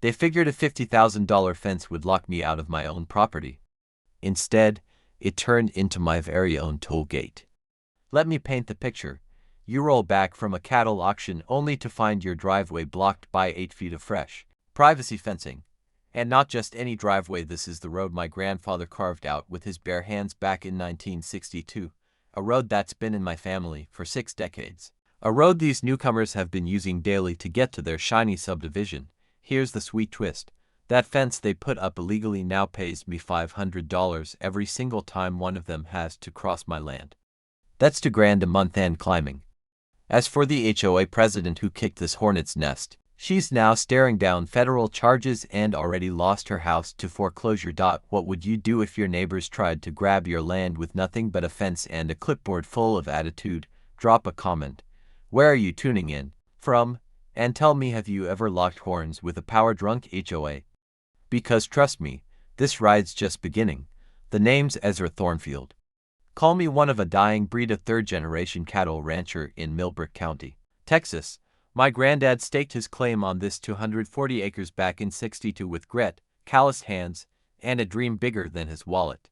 They figured a $50,000 fence would lock me out of my own property. Instead, it turned into my very own toll gate. Let me paint the picture. You roll back from a cattle auction only to find your driveway blocked by 8 feet of fresh privacy fencing. And not just any driveway, this is the road my grandfather carved out with his bare hands back in 1962, a road that's been in my family for 6 decades. A road these newcomers have been using daily to get to their shiny subdivision. Here's the sweet twist. That fence they put up illegally now pays me $500 every single time one of them has to cross my land. That's $2,000 a month and climbing. As for the HOA president who kicked this hornet's nest, she's now staring down federal charges and already lost her house to foreclosure. What would you do if your neighbors tried to grab your land with nothing but a fence and a clipboard full of attitude? Drop a comment. Where are you tuning in from? And tell me, have you ever locked horns with a power-drunk HOA? Because trust me, this ride's just beginning. The name's Ezra Thornfield. Call me one of a dying breed of third-generation cattle rancher in Millbrook County, Texas. My granddad staked his claim on this 240 acres back in '62 with grit, calloused hands, and a dream bigger than his wallet.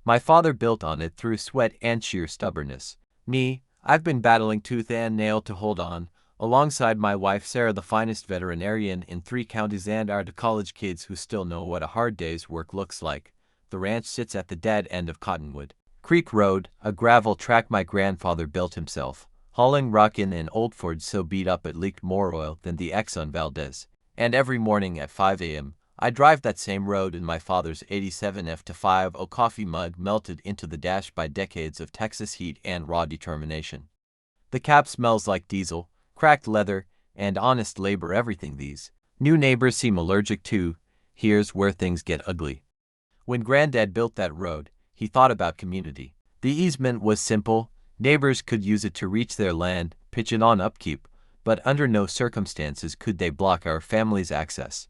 My father built on it through sweat and sheer stubbornness. Me, I've been battling tooth and nail to hold on, alongside my wife Sarah, the finest veterinarian in 3 counties, and our college kids who still know what a hard day's work looks like. The ranch sits at the dead end of Cottonwood Creek Road, a gravel track my grandfather built himself, hauling rock in an old Ford so beat up it leaked more oil than the Exxon Valdez. And every morning at 5 a.m., I drive that same road in my father's 87 F-50 coffee mug melted into the dash by decades of Texas heat and raw determination. The cab smells like diesel, cracked leather, and honest labor, everything these new neighbors seem allergic to. Here's where things get ugly. When Granddad built that road, he thought about community. The easement was simple. Neighbors could use it to reach their land, pitch in on upkeep, but under no circumstances could they block our family's access.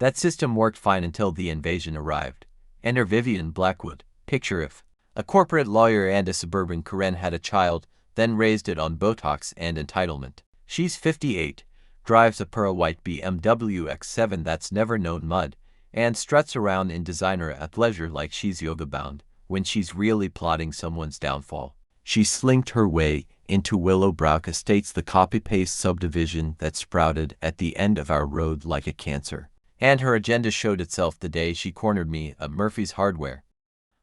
That system worked fine until the invasion arrived. Enter Vivian Blackwood. Picture if a corporate lawyer and a suburban Karen had a child, then raised it on Botox and entitlement. She's 58, drives a pearl white BMW X7 that's never known mud, and struts around in designer athleisure like she's yoga-bound, when she's really plotting someone's downfall. She slinked her way into Willowbrook Estates, the copy-paste subdivision that sprouted at the end of our road like a cancer. And her agenda showed itself the day she cornered me at Murphy's Hardware.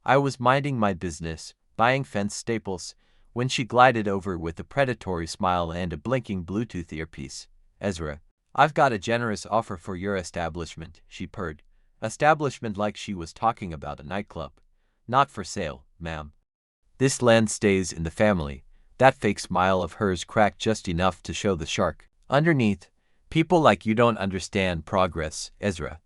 I was minding my business, buying fence staples, when she glided over with a predatory smile and a blinking Bluetooth earpiece. Ezra, I've got a generous offer for your establishment, she purred. Establishment, like she was talking about a nightclub. Not for sale, ma'am. This land stays in the family. That fake smile of hers cracked just enough to show the shark underneath. People like you don't understand progress, Ezra.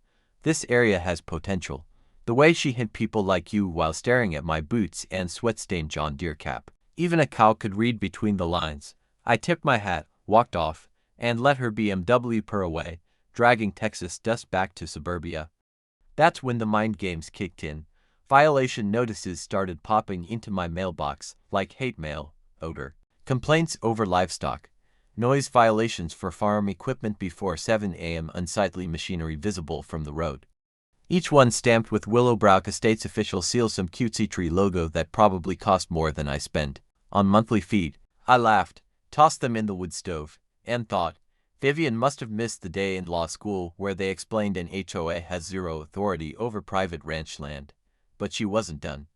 This area has potential. The way she hit people like you while staring at my boots and sweat-stained John Deere cap. Even a cow could read between the lines. I tipped my hat, walked off, and let her BMW purr away, dragging Texas dust back to suburbia. That's when the mind games kicked in. Violation notices started popping into my mailbox, like hate mail, odor, complaints over livestock, noise violations for farm equipment before 7 a.m., unsightly machinery visible from the road. Each one stamped with Willowbrook Estates official seal, some cutesy tree logo that probably cost more than I spent on monthly feed. I laughed, tossed them in the wood stove, and thought, Vivian must have missed the day in law school where they explained an HOA has zero authority over private ranch land. But she wasn't done.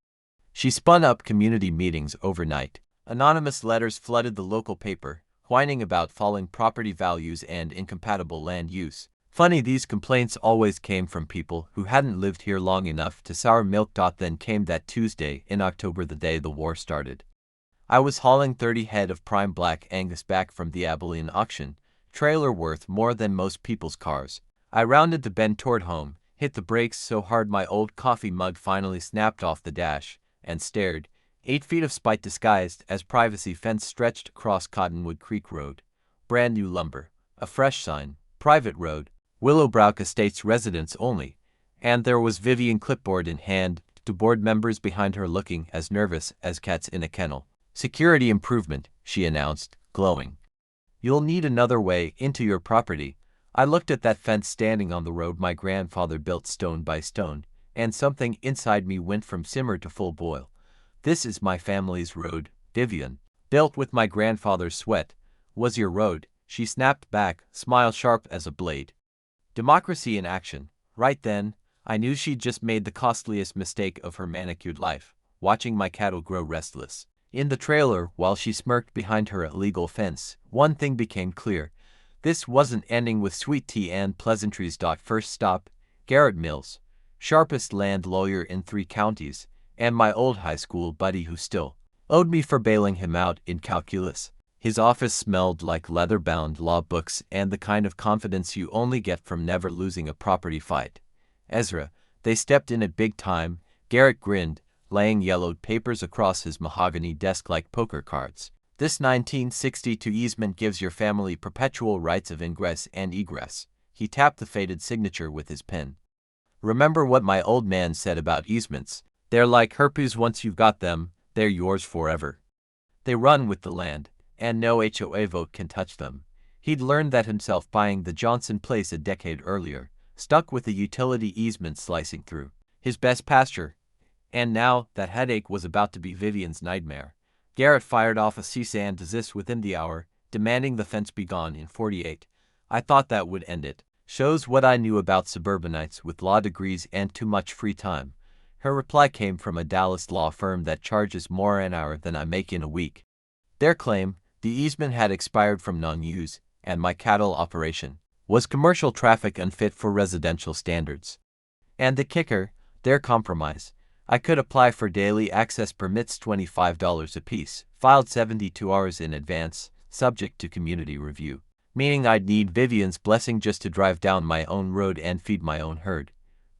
She spun up community meetings overnight. Anonymous letters flooded the local paper, whining about falling property values and incompatible land use. Funny, these complaints always came from people who hadn't lived here long enough to sour milk. Then came that Tuesday in October, the day the war started. I was hauling 30 head of prime black Angus back from the Abilene auction, trailer worth more than most people's cars. I rounded the bend toward home, hit the brakes so hard my old coffee mug finally snapped off the dash, and stared. 8 feet of spite disguised as privacy fence stretched across Cottonwood Creek Road. Brand new lumber, a fresh sign, private road, Willowbrook Estates residents only, and there was Vivian clipboard in hand, to board members behind her looking as nervous as cats in a kennel. Security improvement, she announced, glowing. You'll need another way into your property. I looked at that fence standing on the road my grandfather built stone by stone, and something inside me went from simmer to full boil. This is my family's road, Vivian. Built with my grandfather's sweat. Was your road, she snapped back, smile sharp as a blade. Democracy in action. Right then, I knew she'd just made the costliest mistake of her manicured life, watching my cattle grow restless. In the trailer, while she smirked behind her illegal fence, one thing became clear. This wasn't ending with sweet tea and pleasantries. First stop, Garrett Mills, sharpest land lawyer in 3 counties, and my old high school buddy who still owed me for bailing him out in calculus. His office smelled like leather-bound law books and the kind of confidence you only get from never losing a property fight. Ezra, they stepped in at big time. Garrett grinned, laying yellowed papers across his mahogany desk like poker cards. This 1962 easement gives your family perpetual rights of ingress and egress. He tapped the faded signature with his pen. Remember what my old man said about easements. They're like herpes. Once you've got them, they're yours forever. They run with the land, and no HOA vote can touch them. He'd learned that himself buying the Johnson place a decade earlier, stuck with a utility easement slicing through his best pasture. And now that headache was about to be Vivian's nightmare. Garrett fired off a cease and desist within the hour, demanding the fence be gone in 48. I thought that would end it. Shows what I knew about suburbanites with law degrees and too much free time. Her reply came from a Dallas law firm that charges more an hour than I make in a week. Their claim, the easement had expired from non-use, and my cattle operation was commercial traffic unfit for residential standards. And the kicker, their compromise. I could apply for daily access permits, $25 apiece, filed 72 hours in advance, subject to community review. Meaning I'd need Vivian's blessing just to drive down my own road and feed my own herd.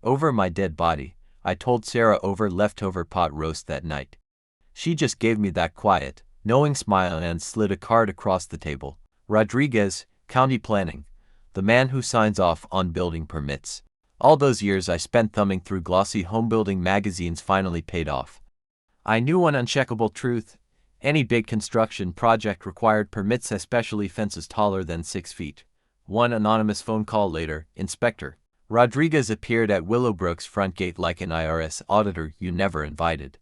Over my dead body, I told Sarah over leftover pot roast that night. She just gave me that quiet, knowing smile and slid a card across the table. Rodriguez, County Planning, the man who signs off on building permits. All those years I spent thumbing through glossy homebuilding magazines finally paid off. I knew one uncheckable truth. Any big construction project required permits, especially fences taller than 6 feet. One anonymous phone call later, Inspector Rodriguez appeared at Willowbrook's front gate like an IRS auditor you never invited.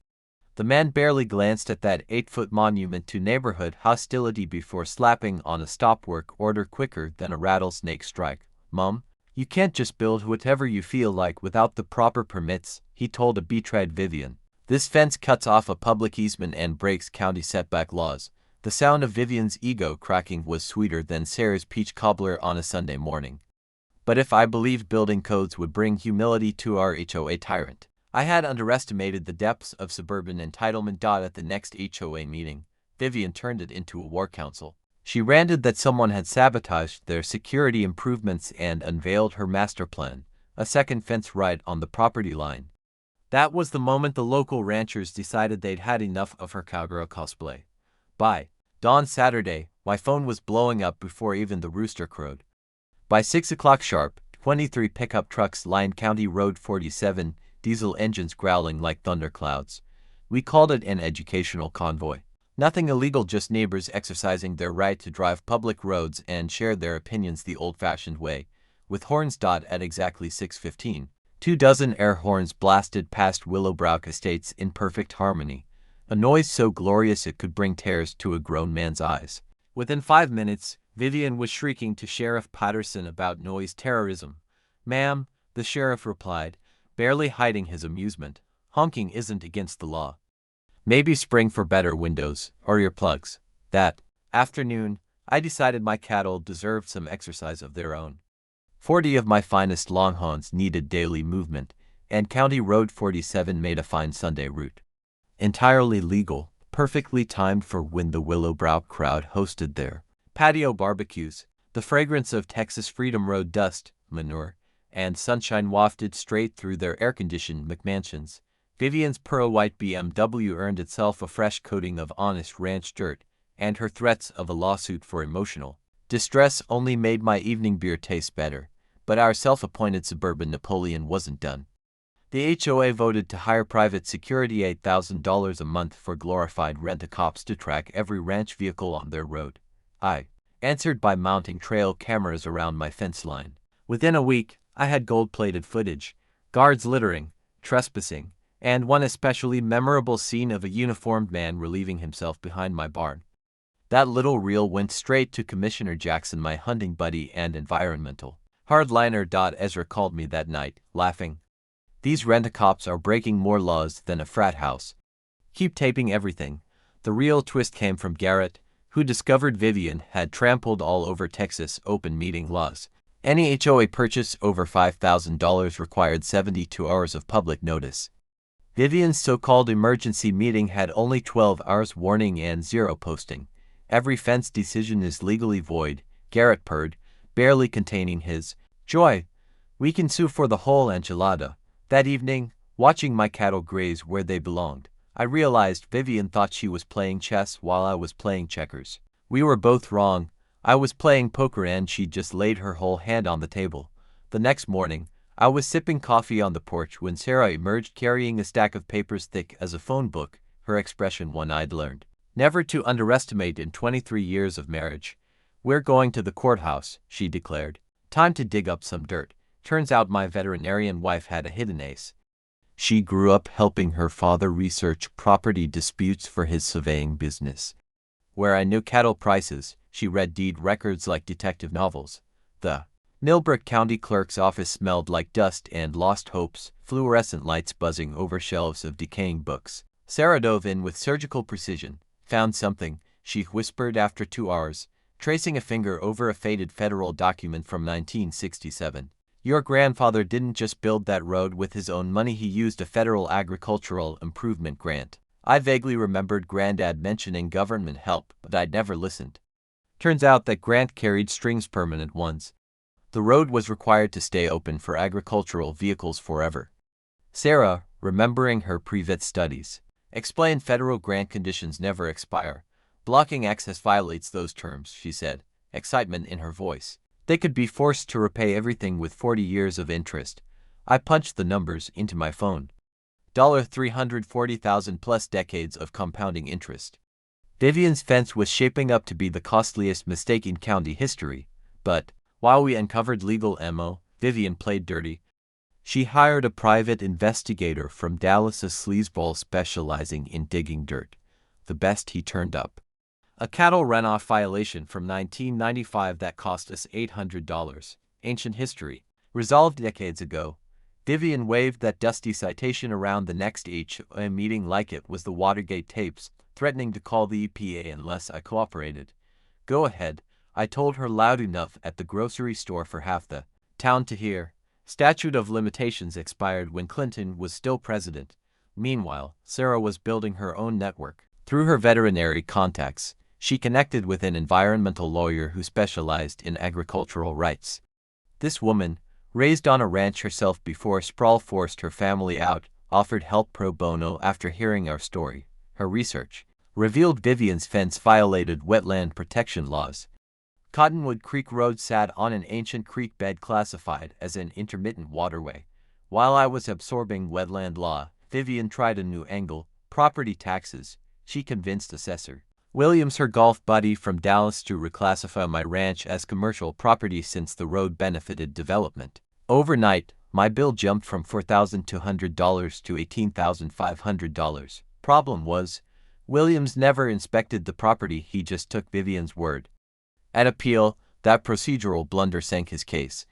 The man barely glanced at that 8-foot monument to neighborhood hostility before slapping on a stop work order quicker than a rattlesnake strike. Mom, you can't just build whatever you feel like without the proper permits, he told a betrayed Vivian. This fence cuts off a public easement and breaks county setback laws. The sound of Vivian's ego cracking was sweeter than Sarah's peach cobbler on a Sunday morning. But if I believed building codes would bring humility to our HOA tyrant, I had underestimated the depths of suburban entitlement. At the next HOA meeting, Vivian turned it into a war council. She ranted that someone had sabotaged their security improvements and unveiled her master plan, a second fence right on the property line. That was the moment the local ranchers decided they'd had enough of her cowgirl cosplay. By dawn Saturday, my phone was blowing up before even the rooster crowed. By 6 o'clock sharp, 23 pickup trucks lined County Road 47, diesel engines growling like thunderclouds. We called it an educational convoy. Nothing illegal, just neighbors exercising their right to drive public roads and share their opinions the old-fashioned way, with horns. At exactly 6:15, 24 air horns blasted past Willowbrook Estates in perfect harmony, a noise so glorious it could bring tears to a grown man's eyes. Within 5 minutes, Vivian was shrieking to Sheriff Patterson about noise terrorism. "Ma'am," the sheriff replied, barely hiding his amusement, "honking isn't against the law. Maybe spring for better windows, or earplugs." That afternoon, I decided my cattle deserved some exercise of their own. 40 of my finest longhorns needed daily movement, and County Road 47 made a fine Sunday route. Entirely legal, perfectly timed for when the Willowbrook crowd hosted their patio barbecues. The fragrance of Texas Freedom Road dust, manure, and sunshine wafted straight through their air-conditioned McMansions. Vivian's pearl-white BMW earned itself a fresh coating of honest ranch dirt, and her threats of a lawsuit for emotional distress only made my evening beer taste better. But our self-appointed suburban Napoleon wasn't done. The HOA voted to hire private security, $8,000 a month for glorified rent-a-cops to track every ranch vehicle on their road. I answered by mounting trail cameras around my fence line. Within a week, I had gold-plated footage, guards littering, trespassing, and one especially memorable scene of a uniformed man relieving himself behind my barn. That little reel went straight to Commissioner Jackson, my hunting buddy and environmental hardliner. Ezra called me that night, laughing. "These rent-a-cops are breaking more laws than a frat house. Keep taping everything." The real twist came from Garrett, who discovered Vivian had trampled all over Texas open meeting laws. Any HOA purchase over $5,000 required 72 hours of public notice. Vivian's so-called emergency meeting had only 12 hours warning and zero posting. "Every fence decision is legally void," Garrett purred, barely containing his joy. "We can sue for the whole enchilada." That evening, watching my cattle graze where they belonged, I realized Vivian thought she was playing chess while I was playing checkers. We were both wrong. I was playing poker and she just laid her whole hand on the table. The next morning, I was sipping coffee on the porch when Sarah emerged carrying a stack of papers thick as a phone book, her expression one I'd learned never to underestimate in 23 years of marriage. "We're going to the courthouse," she declared. "Time to dig up some dirt." Turns out my veterinarian wife had a hidden ace. She grew up helping her father research property disputes for his surveying business. Where I knew cattle prices, she read deed records like detective novels. The Millbrook County Clerk's office smelled like dust and lost hopes, fluorescent lights buzzing over shelves of decaying books. Sarah dove in with surgical precision. "Found something," she whispered after 2 hours, tracing a finger over a faded federal document from 1967. "Your grandfather didn't just build that road with his own money, he used a federal agricultural improvement grant." I vaguely remembered Granddad mentioning government help, but I'd never listened. Turns out that grant carried strings, permanent ones. The road was required to stay open for agricultural vehicles forever. Sarah, remembering her pre-vet studies, explained federal grant conditions never expire. "Blocking access violates those terms," she said, excitement in her voice. "They could be forced to repay everything with 40 years of interest." I punched the numbers into my phone. $340,000 plus decades of compounding interest. Vivian's fence was shaping up to be the costliest mistake in county history, but while we uncovered legal ammo, Vivian played dirty. She hired a private investigator from Dallas, a sleazeball specializing in digging dirt. The best he turned up. A cattle runoff violation from 1995 that cost us $800. Ancient history. Resolved decades ago. Vivian waved that dusty citation around the next HOA meeting like it was the Watergate tapes, threatening to call the EPA unless I cooperated. "Go ahead," I told her loud enough at the grocery store for half the town to hear. Statute of limitations expired when Clinton was still president. Meanwhile, Sarah was building her own network. Through her veterinary contacts, she connected with an environmental lawyer who specialized in agricultural rights. This woman, raised on a ranch herself before sprawl forced her family out, offered help pro bono after hearing our story. Her research revealed Vivian's fence violated wetland protection laws. Cottonwood Creek Road sat on an ancient creek bed classified as an intermittent waterway. While I was absorbing wetland law, Vivian tried a new angle: property taxes. She convinced Assessor Williams, her golf buddy from Dallas, to reclassify my ranch as commercial property since the road benefited development. Overnight, my bill jumped from $4,200 to $18,500. Problem was, Williams never inspected the property, he just took Vivian's word. At appeal, that procedural blunder sank his case.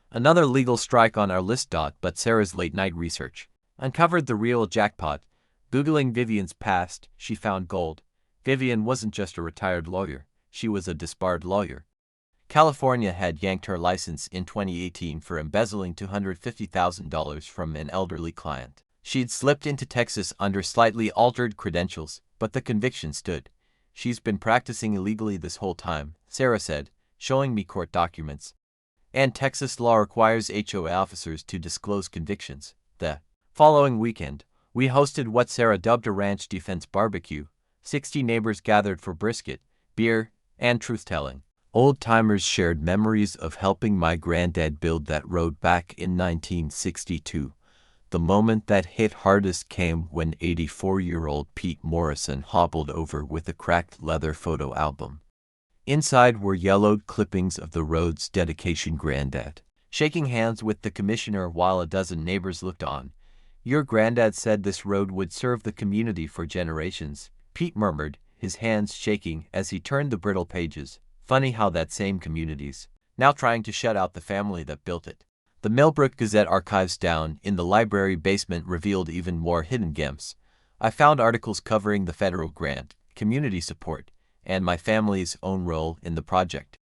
Another legal strike on our list. But Sarah's late-night research uncovered the real jackpot. Googling Vivian's past, she found gold. Vivian wasn't just a retired lawyer, she was a disbarred lawyer. California had yanked her license in 2018 for embezzling $250,000 from an elderly client. She'd slipped into Texas under slightly altered credentials, but the conviction stood. "She's been practicing illegally this whole time," Sarah said, showing me court documents. "And Texas law requires HOA officers to disclose convictions." The following weekend, we hosted what Sarah dubbed a ranch defense barbecue. 60 neighbors gathered for brisket, beer, and truth-telling. Old-timers shared memories of helping my granddad build that road back in 1962. The moment that hit hardest came when 84-year-old Pete Morrison hobbled over with a cracked leather photo album. Inside were yellowed clippings of the road's dedication granddad, shaking hands with the commissioner while a dozen neighbors looked on. "Your granddad said this road would serve the community for generations," Pete murmured, his hands shaking as he turned the brittle pages. Funny how that same community's now trying to shut out the family that built it. The Millbrook Gazette archives down in the library basement revealed even more hidden gems. I found articles covering the federal grant, community support, and my family's own role in the project.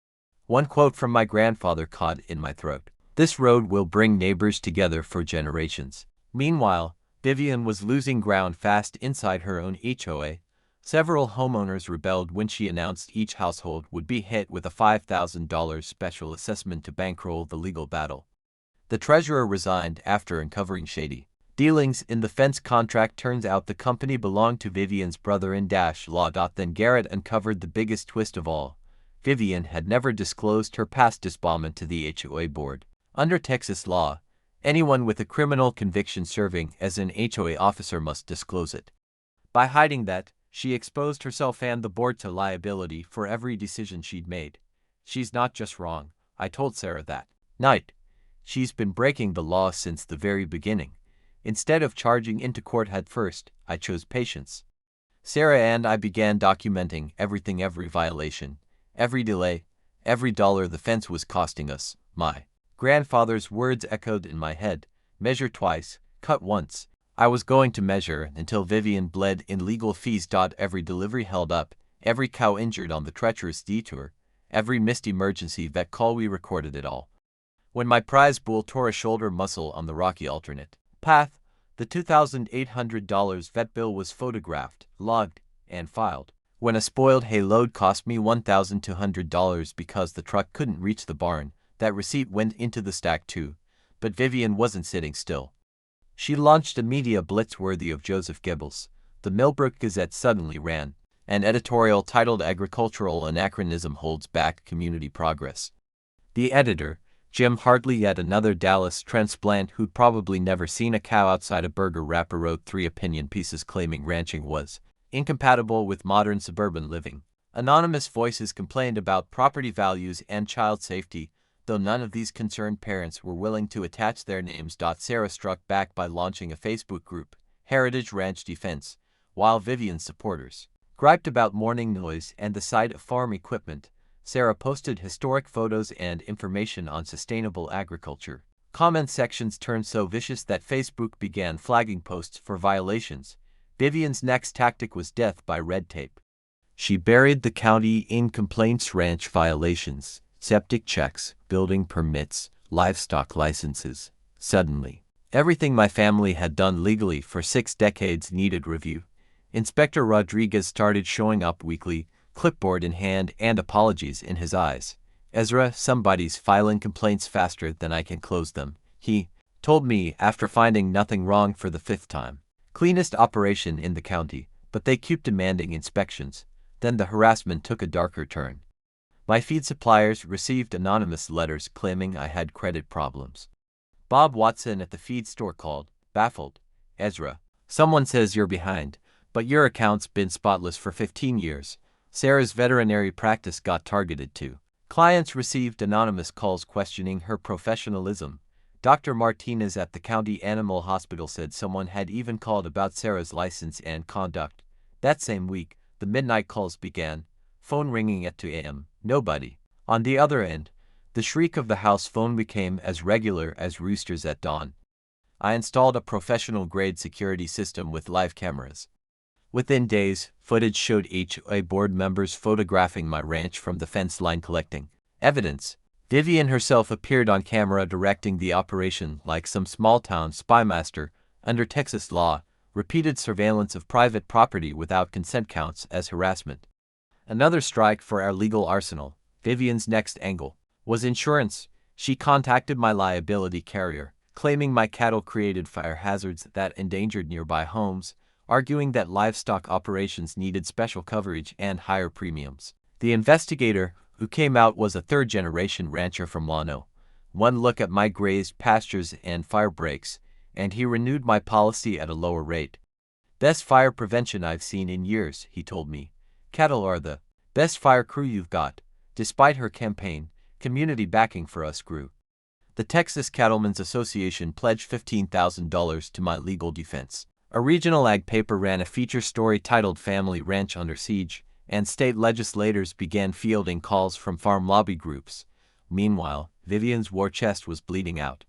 One quote from my grandfather caught in my throat: "This road will bring neighbors together for generations." Meanwhile, Vivian was losing ground fast inside her own HOA. Several homeowners rebelled when she announced each household would be hit with a $5,000 special assessment to bankroll the legal battle. The treasurer resigned after uncovering shady dealings in the fence contract. Turns out the company belonged to Vivian's brother-in-law. Then Garrett uncovered the biggest twist of all. Vivian had never disclosed her past disbandment to the HOA board. Under Texas law, anyone with a criminal conviction serving as an HOA officer must disclose it. By hiding that, she exposed herself and the board to liability for every decision she'd made. "She's not just wrong," I told Sarah that night. "She's been breaking the law since the very beginning." Instead of charging into court head first, I chose patience. Sarah and I began documenting everything, every violation, every delay, every dollar the fence was costing us. My grandfather's words echoed in my head: "Measure twice, cut once." I was going to measure until Vivian bled in legal fees. Every delivery held up, every cow injured on the treacherous detour, every missed emergency vet call, we recorded it all. When my prize bull tore a shoulder muscle on the rocky alternate path, the $2,800 vet bill was photographed, logged, and filed. When a spoiled hay load cost me $1,200 because the truck couldn't reach the barn, that receipt went into the stack too. But Vivian wasn't sitting still. She launched a media blitz worthy of Joseph Goebbels. The Millbrook Gazette suddenly ran an editorial titled "Agricultural Anachronism Holds Back Community Progress." The editor, Jim Hartley, yet another Dallas transplant who'd probably never seen a cow outside a burger wrapper, wrote 3 opinion pieces claiming ranching was incompatible with modern suburban living. Anonymous voices complained about property values and child safety, though none of these concerned parents were willing to attach their names. Sarah struck back by launching a Facebook group, Heritage Ranch Defense, while Vivian's supporters griped about morning noise and the sight of farm equipment. Sarah posted historic photos and information on sustainable agriculture. Comment sections turned so vicious that Facebook began flagging posts for violations. Vivian's next tactic was death by red tape. She buried the county in complaints: ranch violations, septic checks, building permits, livestock licenses. Suddenly, everything my family had done legally for 6 decades needed review. Inspector Rodriguez started showing up weekly, clipboard in hand and apologies in his eyes. "Ezra, somebody's filing complaints faster than I can close them," he told me after finding nothing wrong for the 5th time. Cleanest operation in the county, but they keep demanding inspections. Then the harassment took a darker turn. My feed suppliers received anonymous letters claiming I had credit problems. Bob Watson at the feed store called, baffled. "Ezra, someone says you're behind, but your account's been spotless for 15 years. Sarah's veterinary practice got targeted too. Clients received anonymous calls questioning her professionalism. Dr. Martinez at the county animal hospital said someone had even called about Sarah's license and conduct. That same week, the midnight calls began, phone ringing at 2 a.m. Nobody. On the other end, the shriek of the house phone became as regular as roosters at dawn. I installed a professional-grade security system with live cameras. Within days, footage showed HOA board members photographing my ranch from the fence line collecting evidence. Vivian herself appeared on camera directing the operation like some small-town spymaster. Under Texas law, repeated surveillance of private property without consent counts as harassment. Another strike for our legal arsenal. Vivian's next angle was insurance. She contacted my liability carrier, claiming my cattle created fire hazards that endangered nearby homes, arguing that livestock operations needed special coverage and higher premiums. The investigator who came out was a 3rd-generation rancher from Llano. One look at my grazed pastures and fire breaks, and he renewed my policy at a lower rate. "Best fire prevention I've seen in years," he told me. "Cattle are the best fire crew you've got. Despite her campaign, community backing for us grew. The Texas Cattlemen's Association pledged $15,000 to my legal defense. A regional ag paper ran a feature story titled Family Ranch Under Siege, and state legislators began fielding calls from farm lobby groups. Meanwhile, Vivian's war chest was bleeding out.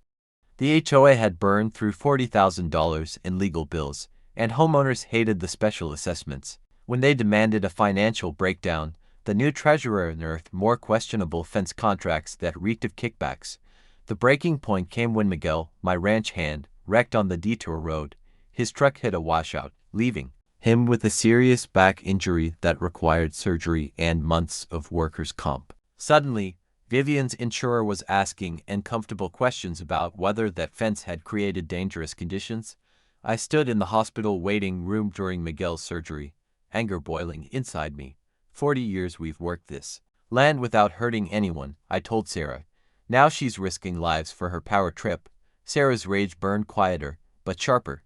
The HOA had burned through $40,000 in legal bills, and homeowners hated the special assessments. When they demanded a financial breakdown, the new treasurer unearthed more questionable fence contracts that reeked of kickbacks. The breaking point came when Miguel, my ranch hand, wrecked on the detour road. His truck hit a washout, leaving him with a serious back injury that required surgery and months of workers' comp. Suddenly, Vivian's insurer was asking uncomfortable questions about whether that fence had created dangerous conditions. I stood in the hospital waiting room during Miguel's surgery, anger boiling inside me. 40 years we've worked this land without hurting anyone, I told Sarah. Now she's risking lives for her power trip. Sarah's rage burned quieter, but sharper.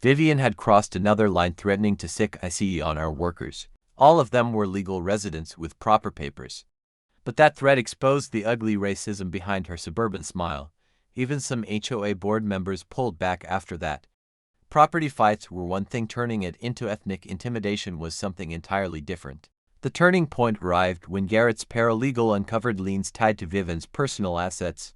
Vivian had crossed another line threatening to sic ICE on our workers. All of them were legal residents with proper papers. But that threat exposed the ugly racism behind her suburban smile. Even some HOA board members pulled back after that. Property fights were one thing, turning it into ethnic intimidation was something entirely different. The turning point arrived when Garrett's paralegal uncovered liens tied to Vivian's personal assets.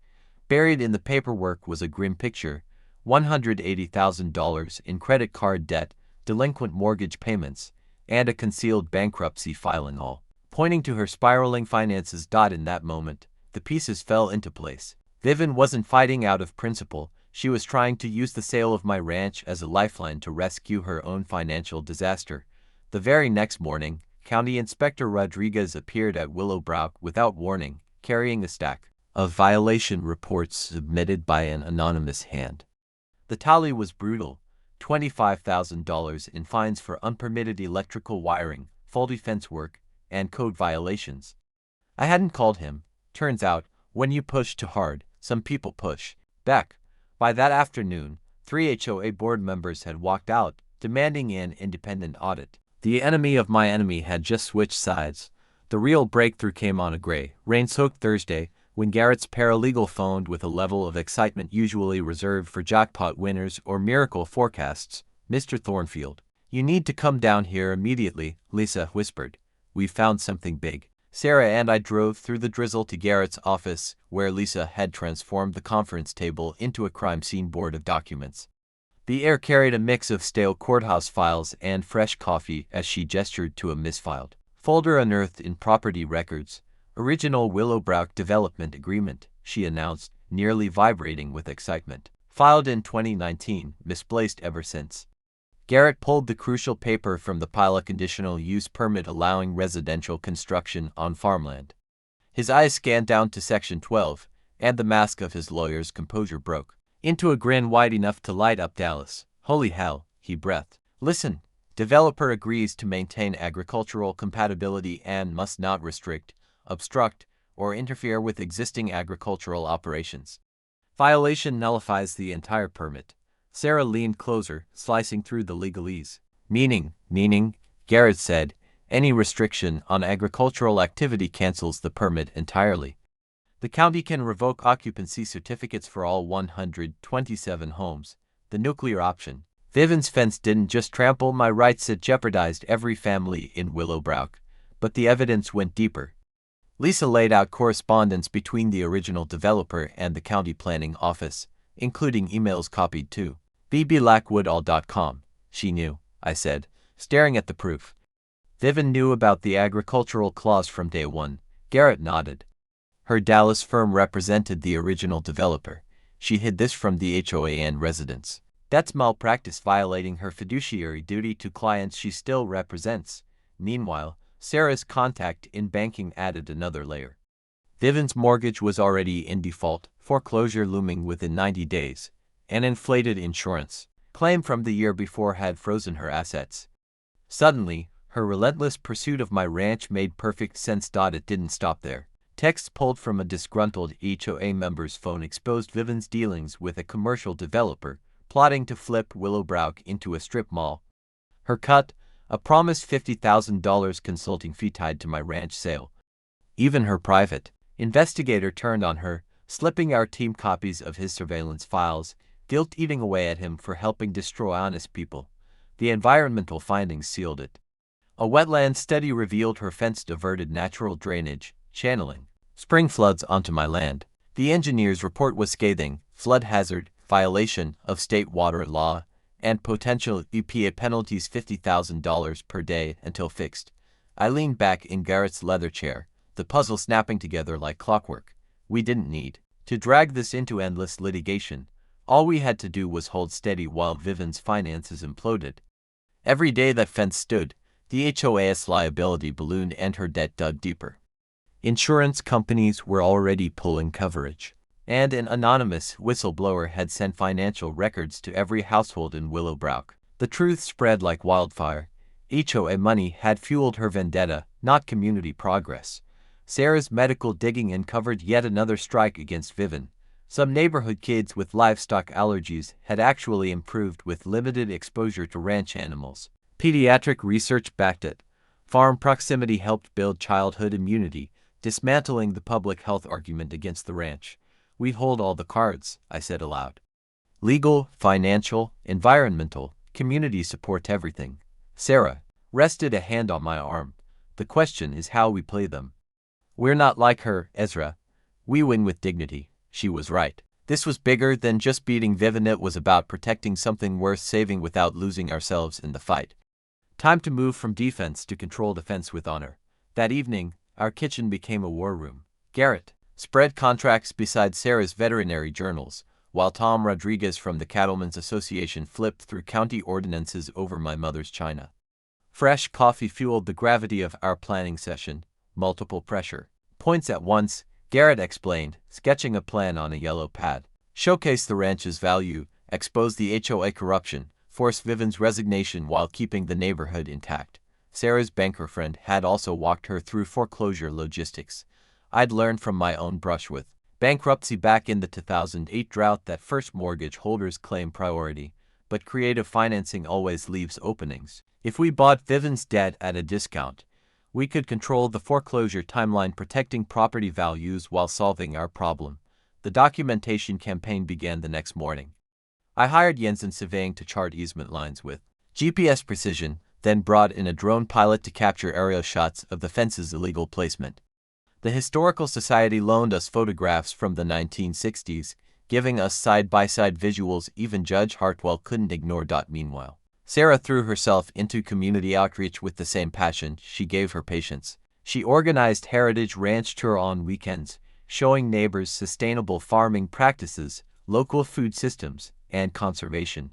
Buried in the paperwork was a grim picture: $180,000 in credit card debt, delinquent mortgage payments, and a concealed bankruptcy filing, all pointing to her spiraling finances. In that moment, the pieces fell into place. Vivian wasn't fighting out of principle. She was trying to use the sale of my ranch as a lifeline to rescue her own financial disaster. The very next morning, County Inspector Rodriguez appeared at Willowbrook without warning, carrying a stack of violation reports submitted by an anonymous hand. The tally was brutal: $25,000 in fines for unpermitted electrical wiring, faulty fence work, and code violations. I hadn't called him. Turns out, when you push too hard, some people push back. By that afternoon, 3 HOA board members had walked out, demanding an independent audit. The enemy of my enemy had just switched sides. The real breakthrough came on a gray, rain-soaked Thursday, when Garrett's paralegal phoned with a level of excitement usually reserved for jackpot winners or miracle forecasts. "Mr. Thornfield, you need to come down here immediately," Lisa whispered. "We've found something big." Sarah and I drove through the drizzle to Garrett's office, where Lisa had transformed the conference table into a crime scene board of documents. The air carried a mix of stale courthouse files and fresh coffee as she gestured to a misfiled folder unearthed in property records. "Original Willowbrook Development Agreement," she announced, nearly vibrating with excitement. "Filed in 2019, misplaced ever since." Garrett pulled the crucial paper from the pile: a conditional use permit allowing residential construction on farmland. His eyes scanned down to Section 12, and the mask of his lawyer's composure broke into a grin wide enough to light up Dallas. "Holy hell," he breathed. "Listen, developer agrees to maintain agricultural compatibility and must not restrict, obstruct, or interfere with existing agricultural operations. Violation nullifies the entire permit." Sarah leaned closer, slicing through the legalese. Meaning, Garrett said, "any restriction on agricultural activity cancels the permit entirely. The county can revoke occupancy certificates for all 127 homes, the nuclear option." Vivian's fence didn't just trample my rights, it jeopardized every family in Willowbrook. But the evidence went deeper. Lisa laid out correspondence between the original developer and the county planning office, including emails copied to bblackwoodall.com. "She knew," I said, staring at the proof. "Vivian knew about the agricultural clause from day one." Garrett nodded. Her Dallas firm represented the original developer. She hid this from the HOA and residents. That's malpractice, violating her fiduciary duty to clients she still represents. Meanwhile, Sarah's contact in banking added another layer. Vivian's mortgage was already in default, foreclosure looming within 90 days. An inflated insurance claim from the year before had frozen her assets. Suddenly, her relentless pursuit of my ranch made perfect sense. It didn't stop there. Texts pulled from a disgruntled HOA member's phone exposed Vivian's dealings with a commercial developer, plotting to flip Willowbrook into a strip mall. Her cut: a promised $50,000 consulting fee tied to my ranch sale. Even her private investigator turned on her, slipping our team copies of his surveillance files, guilt eating away at him for helping destroy honest people. The environmental findings sealed it. A wetland study revealed her fence diverted natural drainage, channeling spring floods onto my land. The engineer's report was scathing: flood hazard, violation of state water law, and potential EPA penalties $50,000 per day until fixed. I leaned back in Garrett's leather chair, the puzzle snapping together like clockwork. We didn't need to drag this into endless litigation. All we had to do was hold steady while Vivian's finances imploded. Every day that fence stood, the HOA's liability ballooned and her debt dug deeper. Insurance companies were already pulling coverage, and an anonymous whistleblower had sent financial records to every household in Willowbrook. The truth spread like wildfire. HOA money had fueled her vendetta, not community progress. Sarah's medical digging uncovered yet another strike against Vivian. Some neighborhood kids with livestock allergies had actually improved with limited exposure to ranch animals. Pediatric research backed it. Farm proximity helped build childhood immunity, dismantling the public health argument against the ranch. We hold all the cards, I said aloud. Legal, financial, environmental, community support, everything. Sarah rested a hand on my arm. The question is how we play them. We're not like her, Ezra. We win with dignity. She was right. This was bigger than just beating Vivian. It was about protecting something worth saving without losing ourselves in the fight. Time to move from defense to controlled offense with honor. That evening, our kitchen became a war room. Garrett spread contracts beside Sarah's veterinary journals, while Tom Rodriguez from the Cattlemen's Association flipped through county ordinances over my mother's china. Fresh coffee fueled the gravity of our planning session. Multiple pressure points at once, Garrett explained, sketching a plan on a yellow pad. Showcase the ranch's value, expose the HOA corruption, force Vivian's resignation while keeping the neighborhood intact. Sarah's banker friend had also walked her through foreclosure logistics. I'd learned from my own brush with bankruptcy back in the 2008 drought that first mortgage holders claim priority, but creative financing always leaves openings. If we bought Vivian's debt at a discount, we could control the foreclosure timeline, protecting property values while solving our problem. The documentation campaign began the next morning. I hired Jensen Surveying to chart easement lines with GPS precision, then brought in a drone pilot to capture aerial shots of the fence's illegal placement. The Historical Society loaned us photographs from the 1960s, giving us side-by-side visuals even Judge Hartwell couldn't ignore. Meanwhile, Sarah threw herself into community outreach with the same passion she gave her patients. She organized Heritage Ranch tour on weekends, showing neighbors sustainable farming practices, local food systems, and conservation.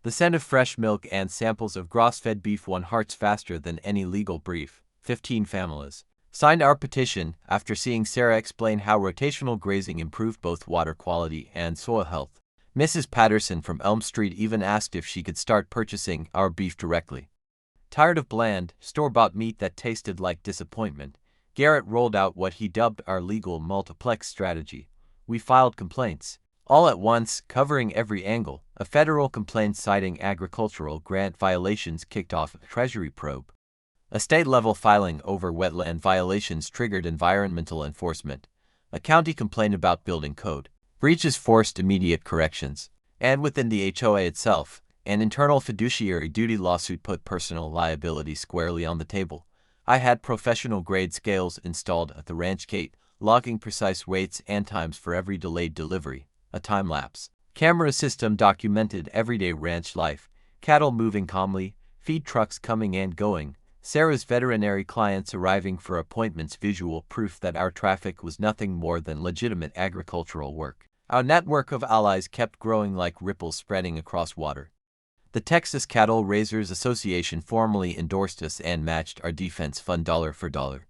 The scent of fresh milk and samples of grass-fed beef won hearts faster than any legal brief. 15 families signed our petition after seeing Sarah explain how rotational grazing improved both water quality and soil health. Mrs. Patterson from Elm Street even asked if she could start purchasing our beef directly. Tired of bland, store-bought meat that tasted like disappointment, Garrett rolled out what he dubbed our legal multiplex strategy. We filed complaints, all at once, covering every angle. A federal complaint citing agricultural grant violations kicked off a Treasury probe. A state-level filing over wetland violations triggered environmental enforcement. A county complaint about building code breaches forced immediate corrections. And within the HOA itself, an internal fiduciary duty lawsuit put personal liability squarely on the table. I had professional-grade scales installed at the ranch gate, logging precise weights and times for every delayed delivery. A time-lapse camera system documented everyday ranch life, cattle moving calmly, feed trucks coming and going, Sarah's veterinary clients arriving for appointments, visual proof that our traffic was nothing more than legitimate agricultural work. Our network of allies kept growing like ripples spreading across water. The Texas Cattle Raisers Association formally endorsed us and matched our defense fund dollar for dollar.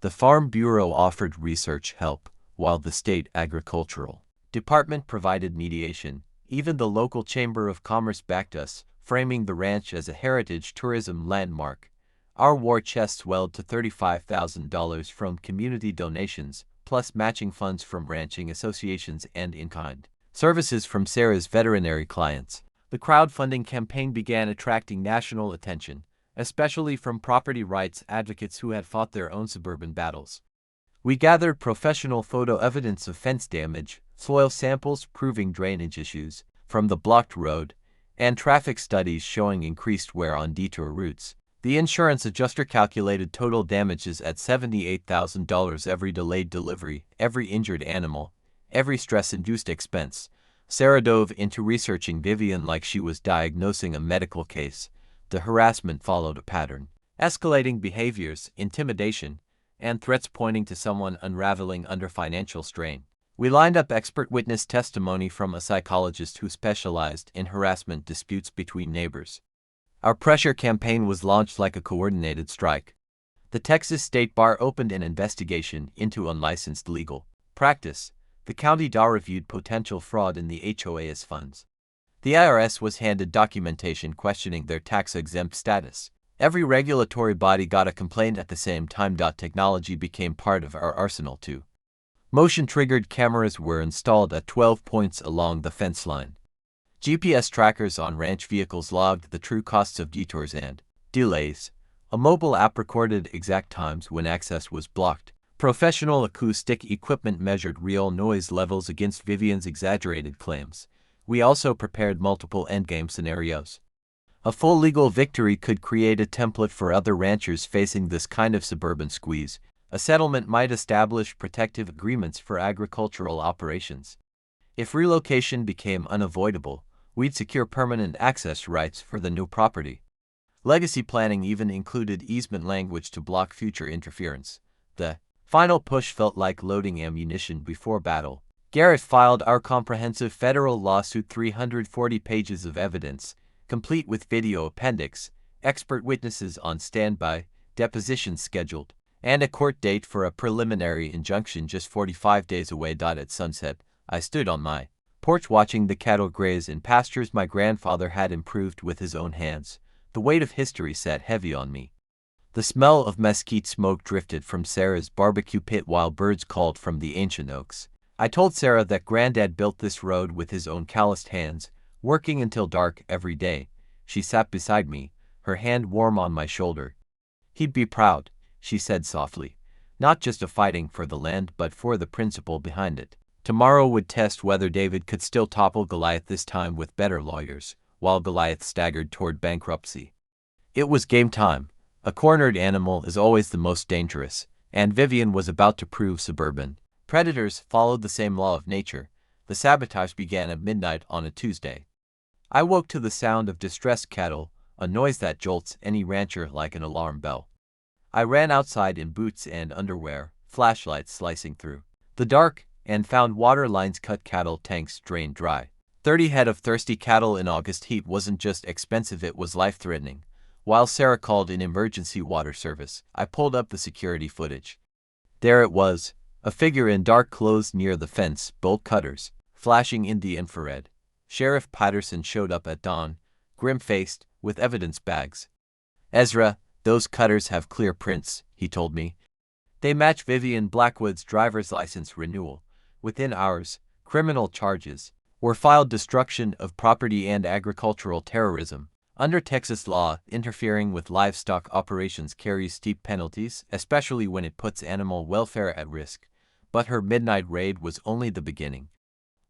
The Farm Bureau offered research help, while the state agricultural department provided mediation. Even the local Chamber of Commerce backed us, framing the ranch as a heritage tourism landmark. Our war chest swelled to $35,000 from community donations, plus matching funds from ranching associations and in-kind services from Sarah's veterinary clients. The crowdfunding campaign began attracting national attention, especially from property rights advocates who had fought their own suburban battles. We gathered professional photo evidence of fence damage, soil samples proving drainage issues from the blocked road, and traffic studies showing increased wear on detour routes. The insurance adjuster calculated total damages at $78,000 every delayed delivery, every injured animal, every stress-induced expense. Sarah dove into researching Vivian like she was diagnosing a medical case. The harassment followed a pattern: escalating behaviors, intimidation, and threats pointing to someone unraveling under financial strain. We lined up expert witness testimony from a psychologist who specialized in harassment disputes between neighbors. Our pressure campaign was launched like a coordinated strike. The Texas State Bar opened an investigation into unlicensed legal practice. The county DA reviewed potential fraud in the HOA's funds. The IRS was handed documentation questioning their tax-exempt status. Every regulatory body got a complaint at the same time. Technology became part of our arsenal too. Motion-triggered cameras were installed at 12 points along the fence line. GPS trackers on ranch vehicles logged the true costs of detours and delays. A mobile app recorded exact times when access was blocked. Professional acoustic equipment measured real noise levels against Vivian's exaggerated claims. We also prepared multiple endgame scenarios. A full legal victory could create a template for other ranchers facing this kind of suburban squeeze. A settlement might establish protective agreements for agricultural operations. If relocation became unavoidable, we'd secure permanent access rights for the new property. Legacy planning even included easement language to block future interference. The final push felt like loading ammunition before battle. Garrett filed our comprehensive federal lawsuit, 340 pages of evidence, complete with video appendix, expert witnesses on standby, depositions scheduled, and a court date for a preliminary injunction just 45 days away. At sunset, I stood on my porch watching the cattle graze in pastures my grandfather had improved with his own hands. The weight of history sat heavy on me. The smell of mesquite smoke drifted from Sarah's barbecue pit while birds called from the ancient oaks. I told Sarah that Granddad built this road with his own calloused hands, working until dark every day. She sat beside me, her hand warm on my shoulder. He'd be proud, she said softly, not just of fighting for the land but for the principle behind it. Tomorrow would test whether David could still topple Goliath, this time with better lawyers, while Goliath staggered toward bankruptcy. It was game time. A cornered animal is always the most dangerous, and Vivian was about to prove suburban. Predators followed the same law of nature. The sabotage began at midnight on a Tuesday. I woke to the sound of distressed cattle, a noise that jolts any rancher like an alarm bell. I ran outside in boots and underwear, flashlights slicing through the dark, and found water lines cut, cattle tanks drained dry. 30 head of thirsty cattle in August heat wasn't just expensive, it was life-threatening. While Sarah called in emergency water service, I pulled up the security footage. There it was, a figure in dark clothes near the fence, bolt cutters, flashing in the infrared. Sheriff Patterson showed up at dawn, grim-faced, with evidence bags. "Ezra, those cutters have clear prints," he told me. "They match Vivian Blackwood's driver's license renewal. Within hours, criminal charges were filed: destruction of property and agricultural terrorism. Under Texas law, interfering with livestock operations carries steep penalties, especially when it puts animal welfare at risk." But her midnight raid was only the beginning.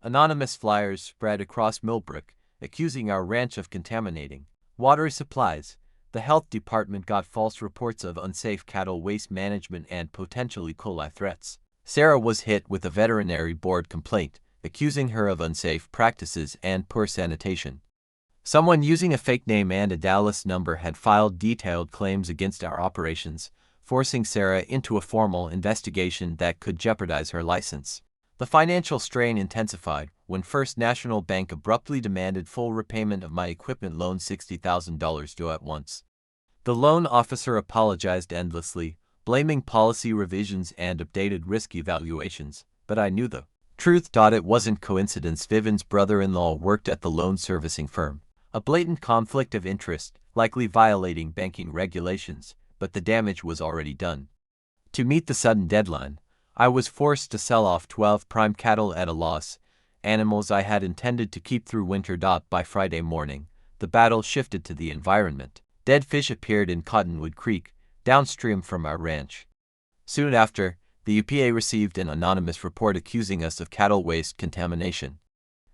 Anonymous flyers spread across Millbrook, accusing our ranch of contaminating water supplies. The health department got false reports of unsafe cattle waste management and potential E. coli threats. Sarah was hit with a veterinary board complaint, accusing her of unsafe practices and poor sanitation. Someone using a fake name and a Dallas number had filed detailed claims against our operations, forcing Sarah into a formal investigation that could jeopardize her license. The financial strain intensified when First National Bank abruptly demanded full repayment of my equipment loan, $60,000 due at once. The loan officer apologized endlessly, blaming policy revisions and updated risk evaluations, but I knew the truth. It wasn't coincidence. Vivian's brother-in-law worked at the loan servicing firm. A blatant conflict of interest, likely violating banking regulations, but the damage was already done. To meet the sudden deadline, I was forced to sell off 12 prime cattle at a loss, animals I had intended to keep through winter. By Friday morning, the battle shifted to the environment. Dead fish appeared in Cottonwood Creek, downstream from our ranch. Soon after, the EPA received an anonymous report accusing us of cattle waste contamination.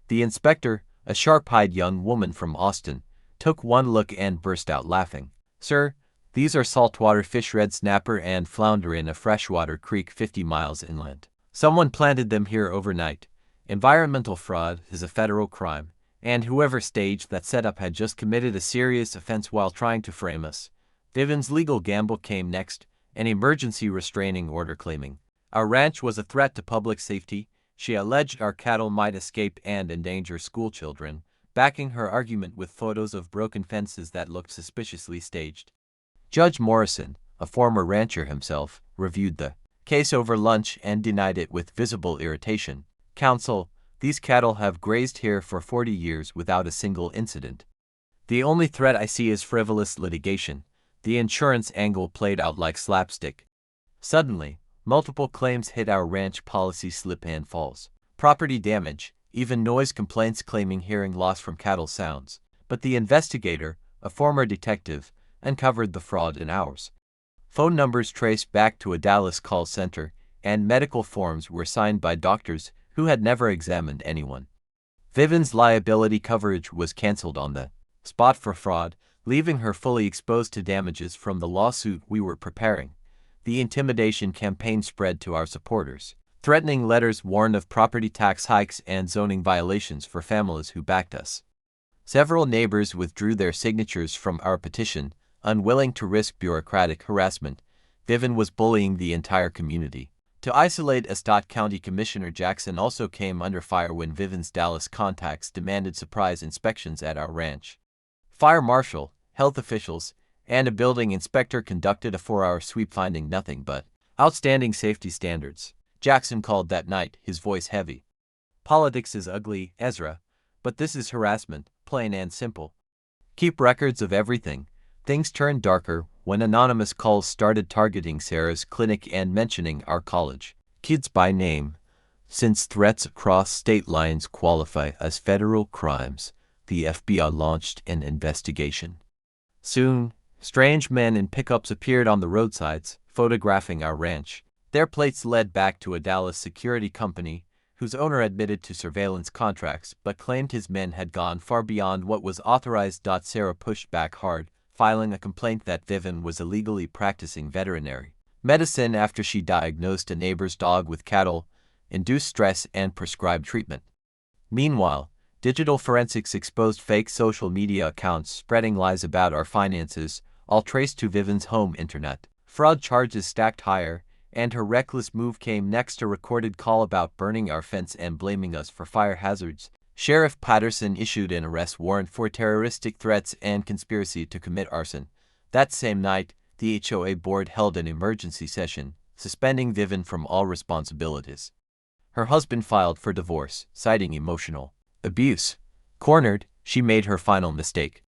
The inspector, a sharp-eyed young woman from Austin, took one look and burst out laughing. "Sir, these are saltwater fish, red snapper and flounder in a freshwater creek 50 miles inland. Someone planted them here overnight. Environmental fraud is a federal crime, and whoever staged that setup had just committed a serious offense while trying to frame us." Vivian's legal gamble came next, an emergency restraining order claiming our ranch was a threat to public safety. She alleged our cattle might escape and endanger schoolchildren, backing her argument with photos of broken fences that looked suspiciously staged. Judge Morrison, a former rancher himself, reviewed the case over lunch and denied it with visible irritation. "Counsel, these cattle have grazed here for 40 years without a single incident. The only threat I see is frivolous litigation." The insurance angle played out like slapstick. Suddenly, multiple claims hit our ranch: policy slip and falls, property damage, even noise complaints claiming hearing loss from cattle sounds. But the investigator, a former detective, uncovered the fraud in hours. Phone numbers traced back to a Dallas call center, and medical forms were signed by doctors who had never examined anyone. Vivian's liability coverage was canceled on the spot for fraud, leaving her fully exposed to damages from the lawsuit we were preparing. The intimidation campaign spread to our supporters. Threatening letters warned of property tax hikes and zoning violations for families who backed us. Several neighbors withdrew their signatures from our petition, unwilling to risk bureaucratic harassment. Vivian was bullying the entire community. To isolate us, County Commissioner Jackson also came under fire when Vivian's Dallas contacts demanded surprise inspections at our ranch. Fire marshal, health officials, and a building inspector conducted a 4-hour sweep finding nothing but outstanding safety standards. Jackson called that night, his voice heavy. "Politics is ugly, Ezra, but this is harassment, plain and simple. Keep records of everything." Things turned darker when anonymous calls started targeting Sarah's clinic and mentioning our college kids by name. Since threats across state lines qualify as federal crimes, the FBI launched an investigation. Soon, strange men in pickups appeared on the roadsides, photographing our ranch. Their plates led back to a Dallas security company, whose owner admitted to surveillance contracts but claimed his men had gone far beyond what was authorized. Sarah pushed back hard, filing a complaint that Vivian was illegally practicing veterinary medicine after she diagnosed a neighbor's dog with cattle-induced stress and prescribed treatment. Meanwhile, digital forensics exposed fake social media accounts spreading lies about our finances, all traced to Vivian's home internet. Fraud charges stacked higher, and her reckless move came next: a recorded call about burning our fence and blaming us for fire hazards. Sheriff Patterson issued an arrest warrant for terroristic threats and conspiracy to commit arson. That same night, the HOA board held an emergency session, suspending Vivian from all responsibilities. Her husband filed for divorce, citing emotional abuse. Cornered, she made her final mistake.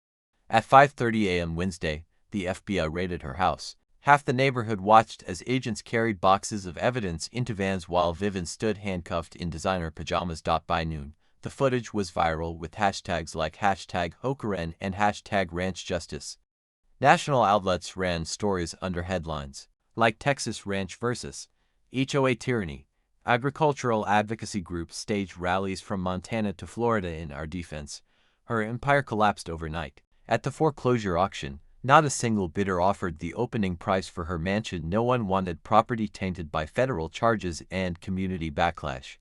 At 5:30 a.m. Wednesday, the FBI raided her house. Half the neighborhood watched as agents carried boxes of evidence into vans while Vivian stood handcuffed in designer pajamas. By noon, the footage was viral with hashtags like #Hokaren and #RanchJustice. National outlets ran stories under headlines like "Texas Ranch vs. HOA Tyranny." Agricultural advocacy groups staged rallies from Montana to Florida in our defense. Her empire collapsed overnight. At the foreclosure auction, not a single bidder offered the opening price for her mansion. No one wanted property tainted by federal charges and community backlash.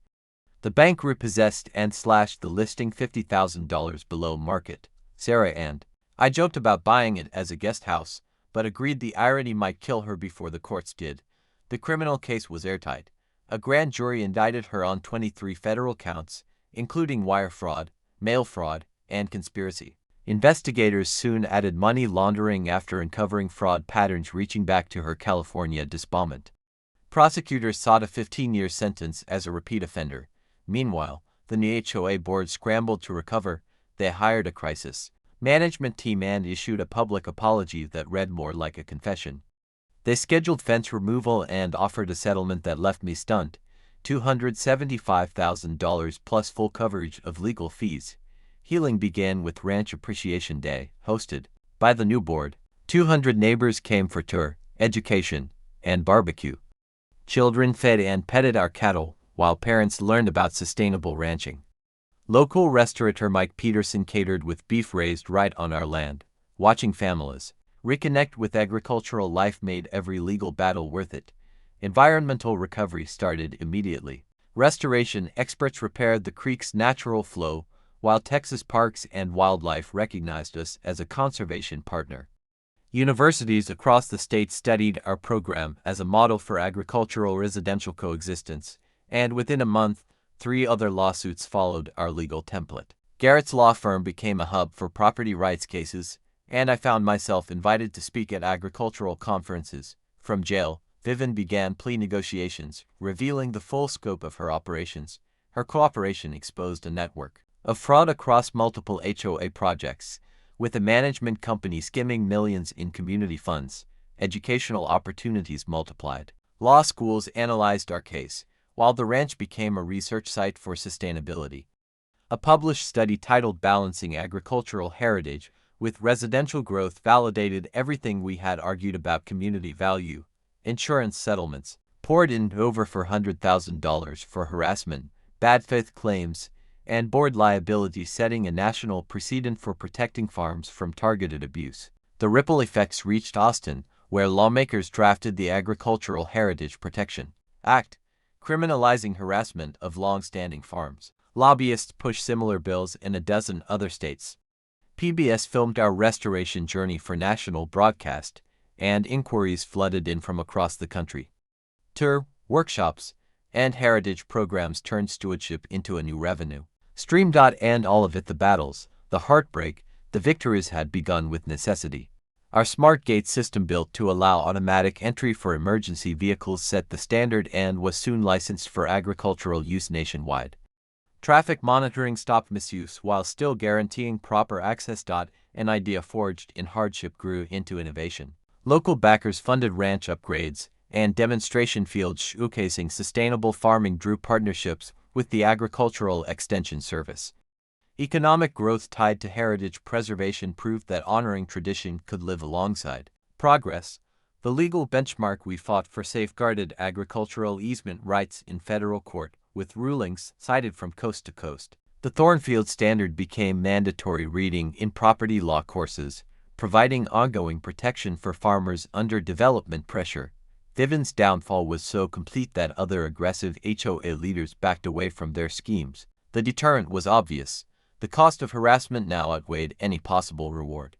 The bank repossessed and slashed the listing $50,000 below market. Sarah and I joked about buying it as a guest house, but agreed the irony might kill her before the courts did. The criminal case was airtight. A grand jury indicted her on 23 federal counts, including wire fraud, mail fraud, and conspiracy. Investigators soon added money laundering after uncovering fraud patterns reaching back to her California disbarment. Prosecutors sought a 15-year sentence as a repeat offender. Meanwhile, the new HOA board scrambled to recover. They hired a crisis management team and issued a public apology that read more like a confession. They scheduled fence removal and offered a settlement that left me stunned: $275,000 plus full coverage of legal fees. Healing began with Ranch Appreciation Day, hosted by the new board. 200 neighbors came for tour, education, and barbecue. Children fed and petted our cattle, while parents learned about sustainable ranching. Local restaurateur Mike Peterson catered with beef raised right on our land. Watching families reconnect with agricultural life made every legal battle worth it. Environmental recovery started immediately. Restoration experts repaired the creek's natural flow, while Texas Parks and Wildlife recognized us as a conservation partner. Universities across the state studied our program as a model for agricultural-residential coexistence, and within a month, 3 other lawsuits followed our legal template. Garrett's law firm became a hub for property rights cases, and I found myself invited to speak at agricultural conferences. From jail, Vivian began plea negotiations, revealing the full scope of her operations. Her cooperation exposed a network of fraud across multiple HOA projects, with the management company skimming millions in community funds. Educational opportunities multiplied. Law schools analyzed our case, while the ranch became a research site for sustainability. A published study titled Balancing Agricultural Heritage with Residential Growth validated everything we had argued about community value. Insurance settlements poured in over $400,000 for harassment, bad faith claims, and board liability, setting a national precedent for protecting farms from targeted abuse. The ripple effects reached Austin, where lawmakers drafted the Agricultural Heritage Protection Act, criminalizing harassment of long-standing farms. Lobbyists pushed similar bills in a dozen other states. PBS filmed our restoration journey for national broadcast, and inquiries flooded in from across the country. Tour, workshops, and heritage programs turned stewardship into a new revenue stream. And all of it, the battles, the heartbreak, the victories had begun with necessity. Our smart gate system, built to allow automatic entry for emergency vehicles, set the standard and was soon licensed for agricultural use nationwide. Traffic monitoring stopped misuse while still guaranteeing proper access. An idea forged in hardship grew into innovation. Local backers funded ranch upgrades, and demonstration fields showcasing sustainable farming drew partnerships with the Agricultural Extension Service. Economic growth tied to heritage preservation proved that honoring tradition could live alongside progress. The legal benchmark we fought for safeguarded agricultural easement rights in federal court, with rulings cited from coast to coast. The Thornfield Standard became mandatory reading in property law courses, providing ongoing protection for farmers under development pressure. Vivian's downfall was so complete that other aggressive HOA leaders backed away from their schemes. The deterrent was obvious. The cost of harassment now outweighed any possible reward.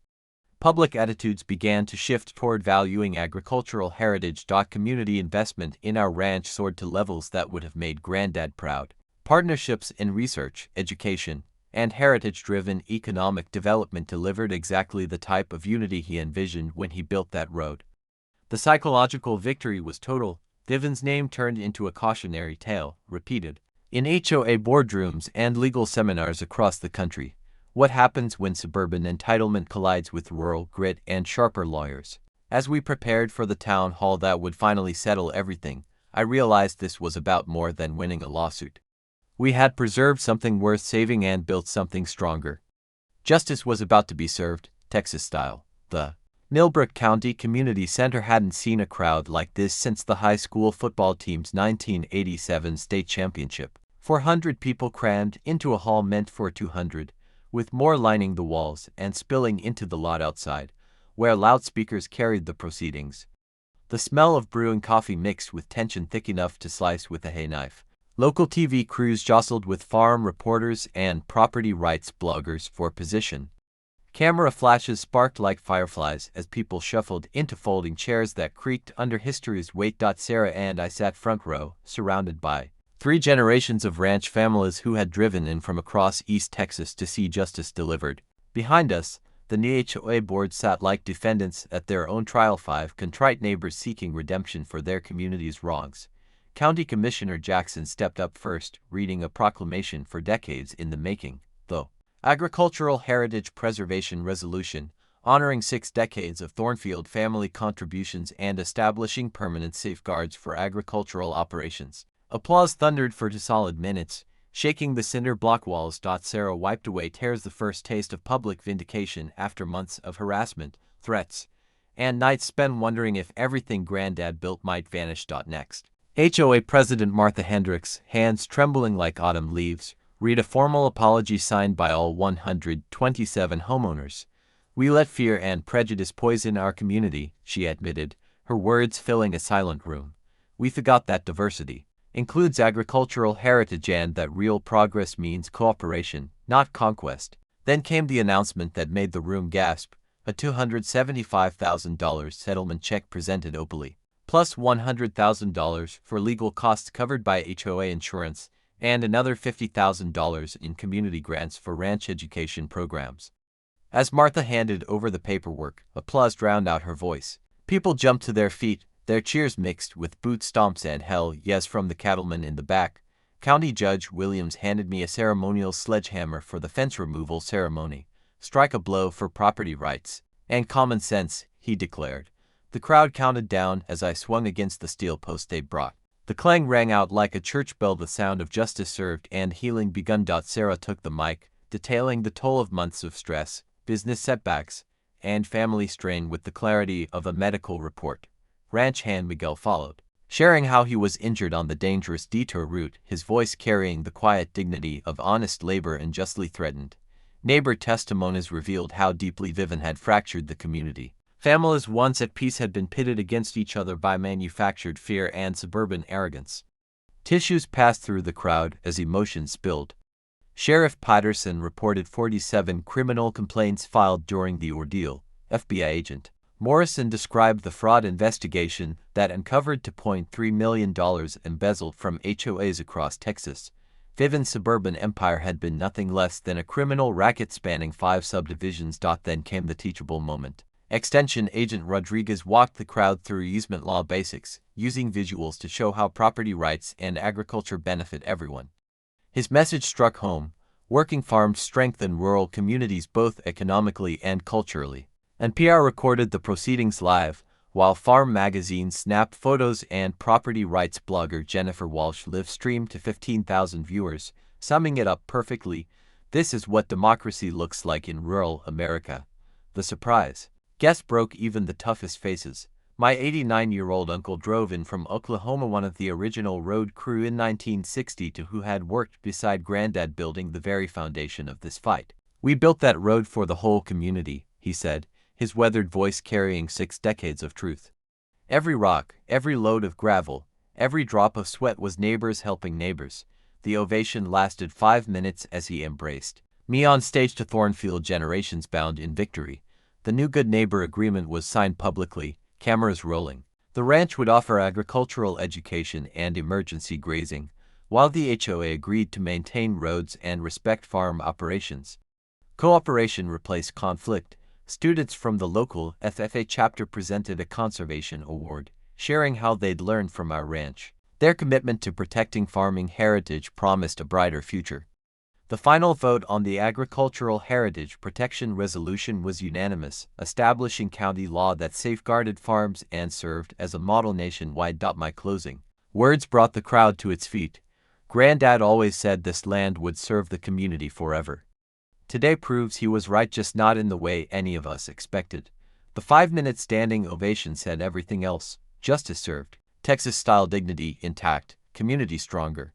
Public attitudes began to shift toward valuing agricultural heritage. Community investment in our ranch soared to levels that would have made Granddad proud. Partnerships in research, education, and heritage-driven economic development delivered exactly the type of unity he envisioned when he built that road. The psychological victory was total. Vivian's name turned into a cautionary tale, repeated in HOA boardrooms and legal seminars across the country. What happens when suburban entitlement collides with rural grit and sharper lawyers? As we prepared for the town hall that would finally settle everything, I realized this was about more than winning a lawsuit. We had preserved something worth saving and built something stronger. Justice was about to be served, Texas style. The Millbrook County Community Center hadn't seen a crowd like this since the high school football team's 1987 state championship. 400 people crammed into a hall meant for 200, with more lining the walls and spilling into the lot outside, where loudspeakers carried the proceedings. The smell of brewing coffee mixed with tension thick enough to slice with a hay knife. Local TV crews jostled with farm reporters and property rights bloggers for position. Camera flashes sparked like fireflies as people shuffled into folding chairs that creaked under history's weight. Sarah and I sat front row, surrounded by 3 generations of ranch families who had driven in from across East Texas to see justice delivered. Behind us, the HOA board sat like defendants at their own trial, 5 contrite neighbors seeking redemption for their community's wrongs. County Commissioner Jackson stepped up first, reading a proclamation for decades in the making, though. Agricultural Heritage Preservation Resolution, honoring 6 decades of Thornfield family contributions and establishing permanent safeguards for agricultural operations. Applause thundered for 2 solid minutes, shaking the cinder block walls. Sarah wiped away tears, the first taste of public vindication after months of harassment, threats, and nights spent wondering if everything Granddad built might vanish. Next, HOA President Martha Hendricks, hands trembling like autumn leaves, read a formal apology signed by all 127 homeowners. "We let fear and prejudice poison our community," she admitted, her words filling a silent room. "We forgot that diversity includes agricultural heritage and that real progress means cooperation, not conquest." Then came the announcement that made the room gasp, a $275,000 settlement check presented opally, plus $100,000 for legal costs covered by HOA insurance, and another $50,000 in community grants for ranch education programs. As Martha handed over the paperwork, applause drowned out her voice. People jumped to their feet, their cheers mixed with boot stomps and hell yes from the cattlemen in the back. County Judge Williams handed me a ceremonial sledgehammer for the fence removal ceremony. "Strike a blow for property rights and common sense," he declared. The crowd counted down as I swung against the steel post they brought. The clang rang out like a church bell, the sound of justice served and healing begun. Sarah took the mic, detailing the toll of months of stress, business setbacks, and family strain with the clarity of a medical report. Ranch hand Miguel followed, sharing how he was injured on the dangerous detour route, his voice carrying the quiet dignity of honest labor and justly threatened. Neighbor testimonies revealed how deeply Vivian had fractured the community. Families once at peace had been pitted against each other by manufactured fear and suburban arrogance. Tissues passed through the crowd as emotion spilled. Sheriff Patterson reported 47 criminal complaints filed during the ordeal. FBI agent Morrison described the fraud investigation that uncovered $2.3 million embezzled from HOAs across Texas. Vivian's suburban empire had been nothing less than a criminal racket spanning 5 subdivisions. Then came the teachable moment. Extension Agent Rodriguez walked the crowd through easement law basics, using visuals to show how property rights and agriculture benefit everyone. His message struck home: working farms strengthen rural communities both economically and culturally. NPR recorded the proceedings live, while Farm Magazine snapped photos and property rights blogger Jennifer Walsh live-streamed to 15,000 viewers, summing it up perfectly. "This is what democracy looks like in rural America." The surprise guess broke even the toughest faces. My 89-year-old uncle drove in from Oklahoma, one of the original road crew in 1962, who had worked beside Granddad building the very foundation of this fight. "We built that road for the whole community," he said, his weathered voice carrying 6 decades of truth. Every rock, every load of gravel, every drop of sweat was neighbors helping neighbors. The ovation lasted 5 minutes as he embraced me on stage to Thornfield, generations bound in victory. The new Good Neighbor Agreement was signed publicly, cameras rolling. The ranch would offer agricultural education and emergency grazing, while the HOA agreed to maintain roads and respect farm operations. Cooperation replaced conflict. Students from the local FFA chapter presented a conservation award, sharing how they'd learned from our ranch. Their commitment to protecting farming heritage promised a brighter future. The final vote on the Agricultural Heritage Protection Resolution was unanimous, establishing county law that safeguarded farms and served as a model nationwide. My closing words brought the crowd to its feet. Granddad always said this land would serve the community forever. Today proves he was right, just not in the way any of us expected. The 5-minute standing ovation said everything else. Justice served, Texas-style dignity intact, community stronger.